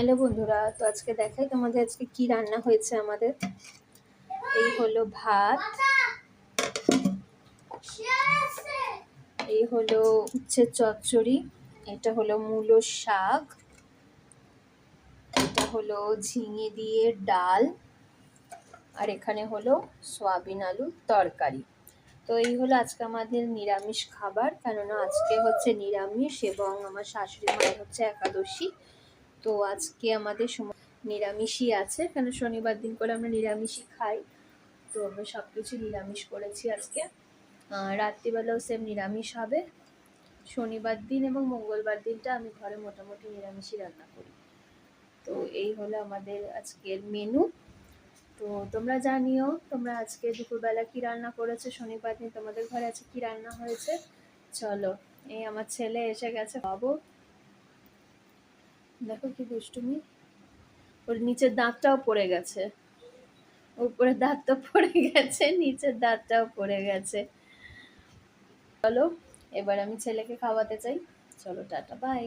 Hello বন্ধুরা, তো আজকে দেখাই তোমাদের আজকে কি রান্না হয়েছে আমাদের। এই হলো ভাত, এই হলো উচ্ছের চচ্চড়ি, এটা হলো মূলো শাক, এটা হলো ঝিঙে দিয়ে ডাল, আর এখানে হলো সয়াবিন আলুর তরকারি। তো এই হলো আজকে আমাদের নিরামিষ খাবার, কেননা আজকে হচ্ছে নিরামিষ এবং আমার শাশুড়ি মায়ের হচ্ছে একাদশী। তো আজকে আমাদের নিরামিষই আছে, কেন শনিবার দিন করে আমরা নিরামিষই খাই। তো আমরা সব কিছু নিরামিষ করেছি আজকে। রাত্রিবেলাও সেম নিরামিষ হবে। শনিবার দিন এবং মঙ্গলবার দিনটা আমি ঘরে মোটামুটি নিরামিষই রান্না করি। তো এই হলো আমাদের আজকের মেনু। তো তোমরা জানিও তোমরা আজকে দুপুরবেলা কি রান্না করেছো, শনিবার দিন তোমাদের ঘরে আজকে কি রান্না হয়েছে। চলো, এই আমার ছেলে এসে গেছে, বাবু দেখো কি দুষ্টুমি, ওর নিচের দাঁতটাও পড়ে গেছে, উপরের দাঁত তো পড়ে গেছে, নিচের দাঁতটাও পড়ে গেছে। চলো এবার আমি ছেলেকে খাওয়াতে চাই। চলো টাটা বাই।